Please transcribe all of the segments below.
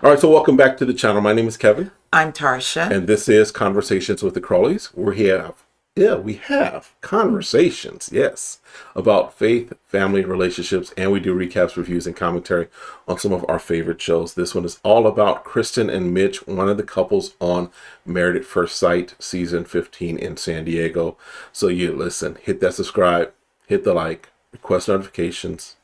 All right, so welcome back to the channel. My name is Kevin. I'm Tarsha. And this is Conversations with the Crawleys, where we have conversations, yes, about faith, family, relationships, and we do recaps, reviews, and commentary on some of our favorite shows. This one is all about Krysten and Mitch, one of the couples on Married at First Sight, season 15 in San Diego. So you listen, hit that subscribe, hit the like, request notifications.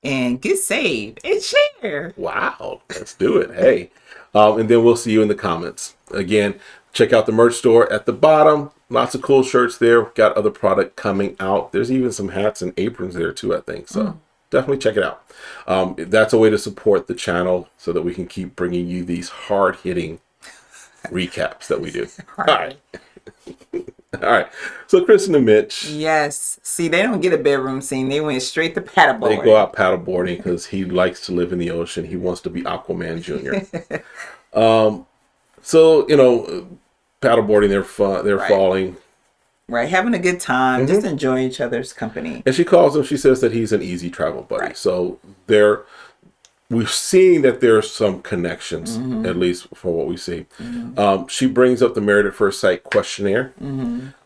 And get saved and share. Wow, let's do it. Hey, and then we'll see you in the comments. Again, check out the merch store at the bottom. Lots of cool shirts there. Got other product coming out. There's even some hats and aprons there too, I think. So definitely check it out. That's a way to support the channel so that we can keep bringing you these hard-hitting recaps that we do. All right. All right. So Krysten and Mitch. Yes. See, they don't get a bedroom scene. They went straight to paddleboarding. They go out paddleboarding because he likes to live in the ocean. He wants to be Aquaman Jr. So, paddleboarding, they're falling. Right. Having a good time. Just enjoying each other's company. And she calls him, she says that he's an easy travel buddy. Right. So we're seeing that there's some connections, at least for what we see. She brings up the Married at First Sight questionnaire,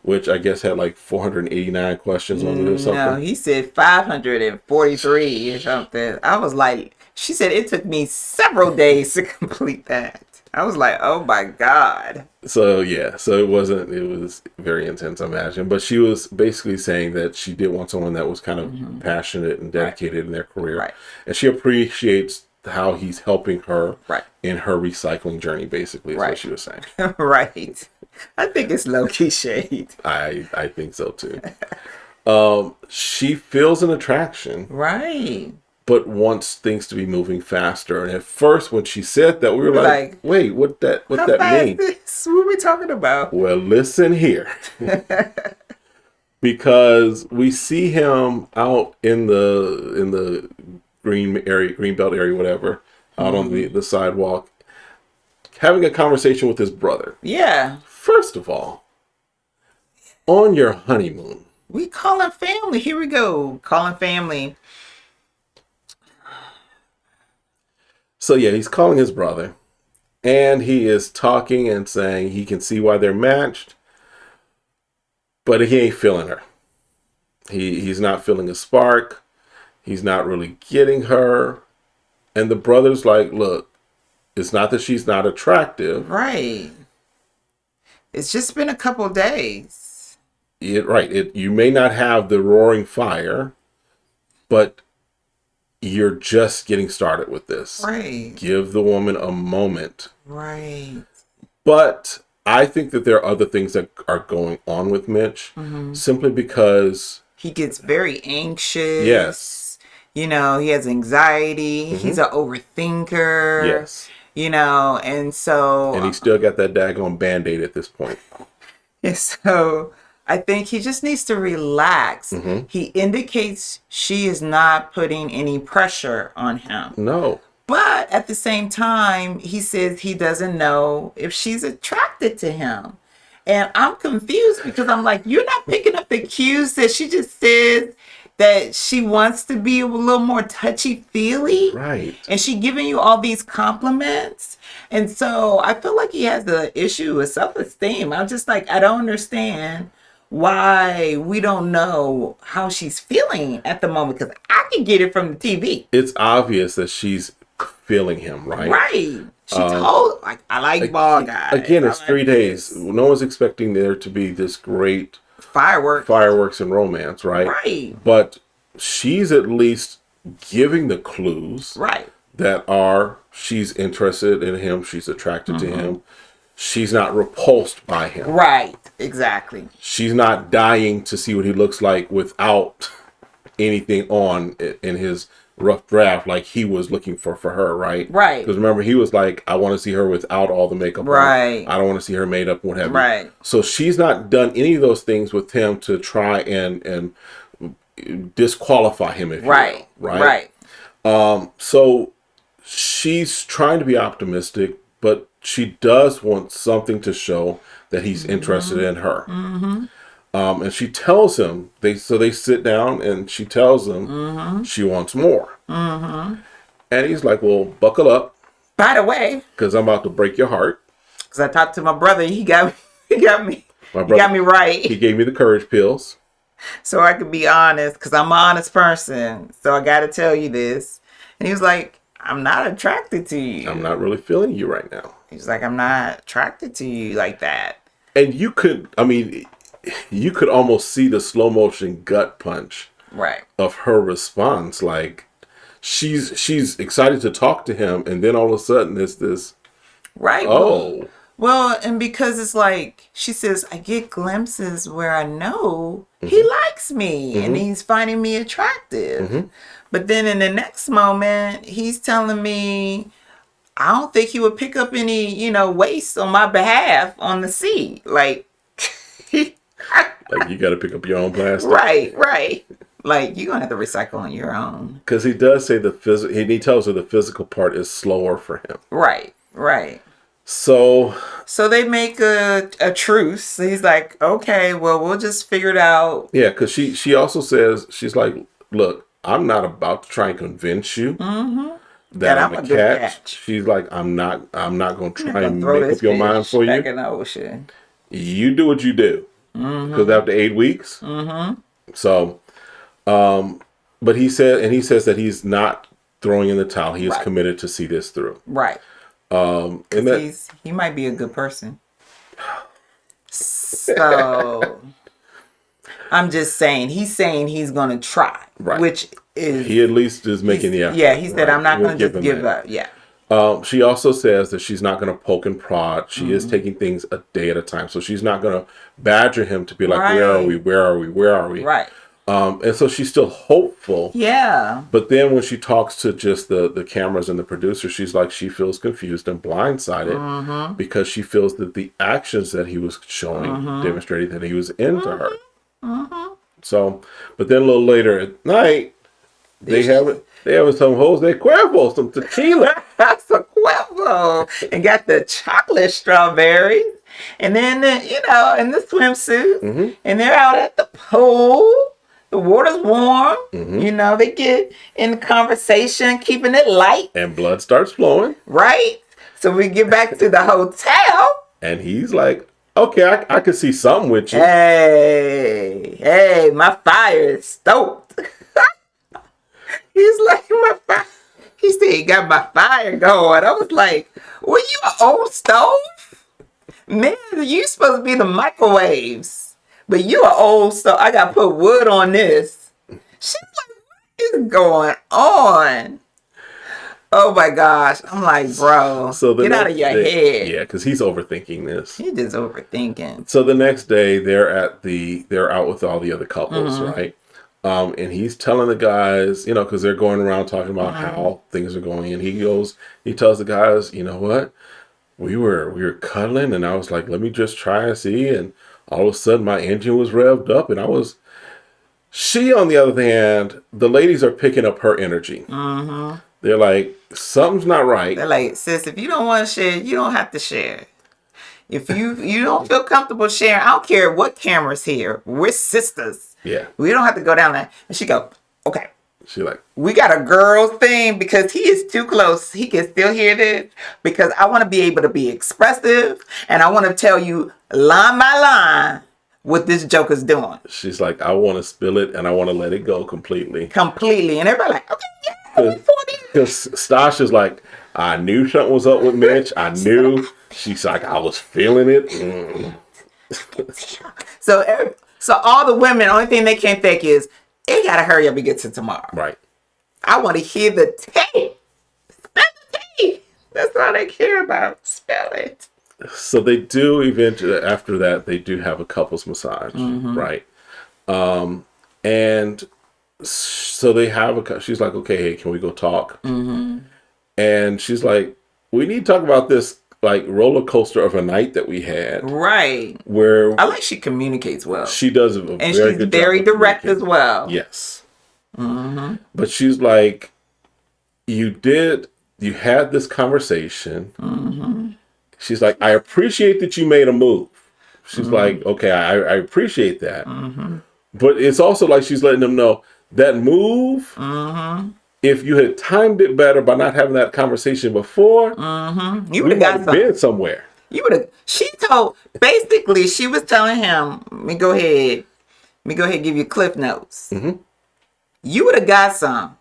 which I guess had like 489 questions on it or something. No, he said 543 or something. I was like, she said it took me several days to complete that. I was like, oh my God. So yeah, it was very intense, I imagine. But she was basically saying that she did want someone that was kind of passionate and dedicated in their career. Right. And she appreciates how he's helping her in her recycling journey, basically, is what she was saying. Right. I think it's low-key shade. I think so too. She feels an attraction. Right. But wants things to be moving faster. And at first, when she said that, we were like, wait, what that mean? What are we talking about? Well, listen here. Because we see him out in the Greenbelt area, whatever, out on the sidewalk, having a conversation with his brother. Yeah. First of all, on your honeymoon. We calling family. Here we go. Calling family. So yeah, he's calling his brother, and he is talking and saying he can see why they're matched, but he ain't feeling her. He's not feeling a spark. He's not really getting her. And the brother's like, look, it's not that she's not attractive. Right. It's just been a couple days. You may not have the roaring fire, but you're just getting started with this. Right. Give the woman a moment. Right. But I think that there are other things that are going on with Mitch, simply because he gets very anxious. Yes. He has anxiety. He's an overthinker. Yes. And so... And he still got that daggone Band-Aid at this point. And so I think he just needs to relax. He indicates she is not putting any pressure on him. No. But at the same time, he says he doesn't know if she's attracted to him. And I'm confused because I'm like, you're not picking up the cues that she just said that she wants to be a little more touchy-feely. Right. And she giving you all these compliments. And so I feel like he has the issue with self-esteem. I'm just like, I don't understand why we don't know how she's feeling at the moment, because I can get it from the TV. It's obvious that she's feeling him, right? Right. She told, like, I like ball guys. Again, it's 3 days. No one's expecting there to be this great fireworks and romance, right? Right. But she's at least giving the clues, right, that she's interested in him, she's attracted to him. She's not repulsed by him. Right, exactly. She's not dying to see what he looks like without anything on in his rough draft like he was looking for her, right? Right. Because remember, he was like, I want to see her without all the makeup right. on. I don't want to see her made up, what have you. Right. So she's not done any of those things with him to try and disqualify him, if right. you will. Right. So she's trying to be optimistic, but she does want something to show that he's interested in her. And she tells him, they sit down and she tells him she wants more. And he's like, well, buckle up. By the way, because I'm about to break your heart. because I talked to my brother, he got me right. He gave me the courage pills. So I could be honest, because I'm an honest person. So I got to tell you this. And he was like, I'm not attracted to you. I'm not really feeling you right now. He's like, I'm not attracted to you like that. And you could almost see the slow motion gut punch Right. of her response. Like she's excited to talk to him, and then all of a sudden there's this, right. oh. Well, and because it's like, she says, I get glimpses where I know he likes me and he's finding me attractive. But then in the next moment, he's telling me, I don't think he would pick up any, waste on my behalf on the seat. Like, Like you got to pick up your own plastic. right. Like, you're going to have to recycle on your own. Because he does say he tells her the physical part is slower for him. Right. So they make a truce. He's like, okay, well, we'll just figure it out. Yeah, because she also says, she's like, look, I'm not about to try and convince you that I'm a catch. She's like, I'm not going to try and make up your mind for you. Back in the ocean. You do what you do. Because after 8 weeks. So, but he says that he's not throwing in the towel. He is committed to see this through. Right. And that he might be a good person. So I'm just saying he's gonna try. Right. Which is he at least is making the effort. Yeah, he said I'm not gonna just give up. Yeah. She also says that she's not going to poke and prod. She is taking things a day at a time. So she's not going to badger him to be like, where are we? Right. And so she's still hopeful. Yeah. But then when she talks to just the cameras and the producer, she's like, she feels confused and blindsided because she feels that the actions that he was showing demonstrated that he was into her. So, but then a little later at night, they have some Jose Cuervo, some tequila. Some Cuervo. And got the chocolate strawberries. And then, in the swimsuit. And they're out at the pool. The water's warm. They get in conversation, keeping it light. And blood starts flowing. Right? So we get back to the hotel. And he's like, okay, I could see something with you. Hey, my fire is stoked. He's like, he said he got my fire going. I was like, were you an old stove? Man, you supposed to be the microwaves. But you an old stove. I got to put wood on this. She's like, what is going on? Oh my gosh. I'm like, bro, get out of your head. Yeah, because he's overthinking this. He's just overthinking. So the next day, they're out with all the other couples, right? And he's telling the guys, because they're going around talking about how things are going. And he tells the guys, you know what? We were cuddling and I was like, let me just try and see. And all of a sudden my engine was revved up and she, on the other hand, the ladies are picking up her energy. They're like, something's not right. They're like, sis, if you don't want to share, you don't have to share. If you don't feel comfortable sharing, I don't care what camera's here. We're sisters. Yeah. We don't have to go down there. And she go, okay. She like, we got a girl's thing because he is too close. He can still hear this because I want to be able to be expressive and I want to tell you line by line what this joker's doing. She's like, I want to spill it and I want to let it go completely. And everybody like, okay, yeah. Because Stash is like, I knew something was up with Mitch. I knew. She's like, I was feeling it. So all the women, only thing they can think is, it gotta hurry up and get to tomorrow. Right. I want to hear the tape. Spell the tape. That's all they care about. Spell it. So they do eventually, after that, they do have a couples massage, right? And so they have she's like, okay, hey, can we go talk? And she's like, we need to talk about this like roller coaster of a night that we had. Right. Where I like she communicates well. She does a and very she's very direct as well. Yes. But she's like, you had this conversation. She's like, I appreciate that you made a move. She's like, okay, I appreciate that. But it's also like she's letting them know that move if you had timed it better by not having that conversation before, You we would have might got have something. been somewhere. You would have. Basically, she was telling him, let me go ahead and give you Cliff Notes. You would have got some.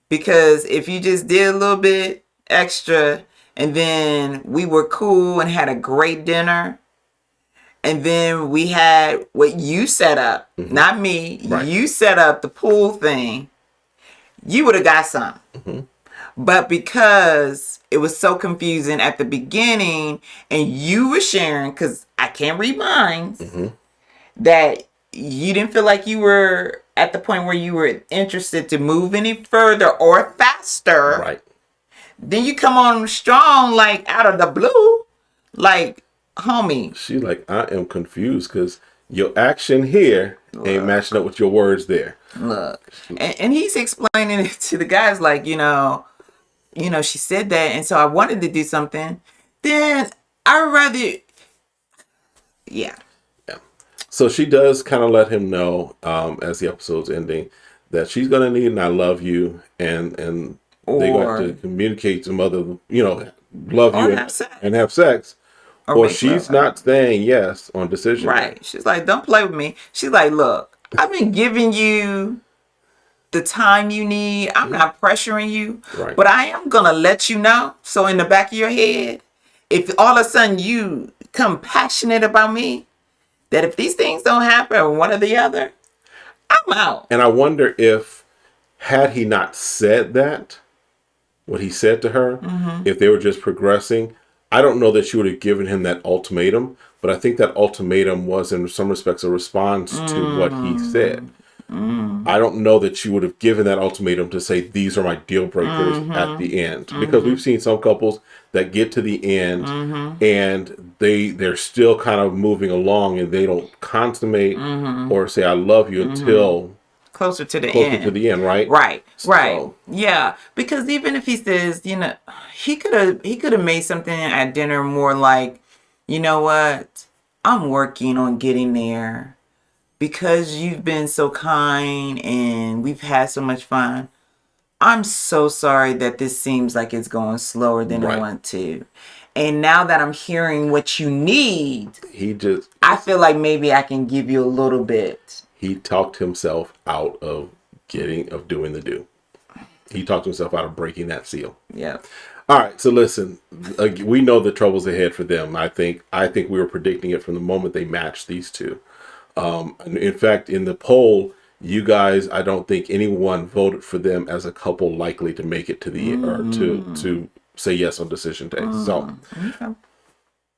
Because if you just did a little bit extra and then we were cool and had a great dinner and then we had what you set up, not me, Right. you set up the pool thing, you would have got some. But because it was so confusing at the beginning and you were sharing, because I can't read minds, that you didn't feel like you were at the point where you were interested to move any further or faster. Right. Then you come on strong, like out of the blue, like, homie. She's like, I am confused because your action here ain't matching up with your words there. Look, and he's explaining it to the guys, like, you know, she said that, and so I wanted to do something. Then I'd rather, yeah. So she does kind of let him know as the episode's ending that she's going to need an I love you, and they're going to communicate to mother, love you and have sex. Or she's not saying yes on decision. Right. She's like, don't play with me. She's like, look, I've been giving you the time you need. I'm not pressuring you. Right. But I am going to let you know. So in the back of your head, if all of a sudden you come passionate about me, that if these things don't happen, one or the other, I'm out. And I wonder if, had he not said that, what he said to her, if they were just progressing, I don't know that she would have given him that ultimatum, but I think that ultimatum was in some respects a response to what he said. I don't know that she would have given that ultimatum to say, these are my deal breakers at the end. Because we've seen some couples that get to the end and they're still kind of moving along and they don't consummate or say, I love you until closer to the end, right? Right. So, Yeah. Because even if he says, he could have made something at dinner more like, you know what? I'm working on getting there. Because you've been so kind and we've had so much fun, I'm so sorry that this seems like it's going slower than I want to. And now that I'm hearing what you need, I feel like maybe I can give you a little bit. He talked himself out of doing the do. He talked himself out of breaking that seal. Yeah. All right. So listen, we know the troubles ahead for them. I think we were predicting it from the moment they matched these two. In fact, in the poll, you guys, I don't think anyone voted for them as a couple likely to make it to the or to say yes on decision day. So,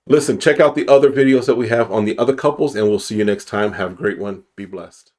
listen, check out the other videos that we have on the other couples, and we'll see you next time. Have a great one. Be blessed.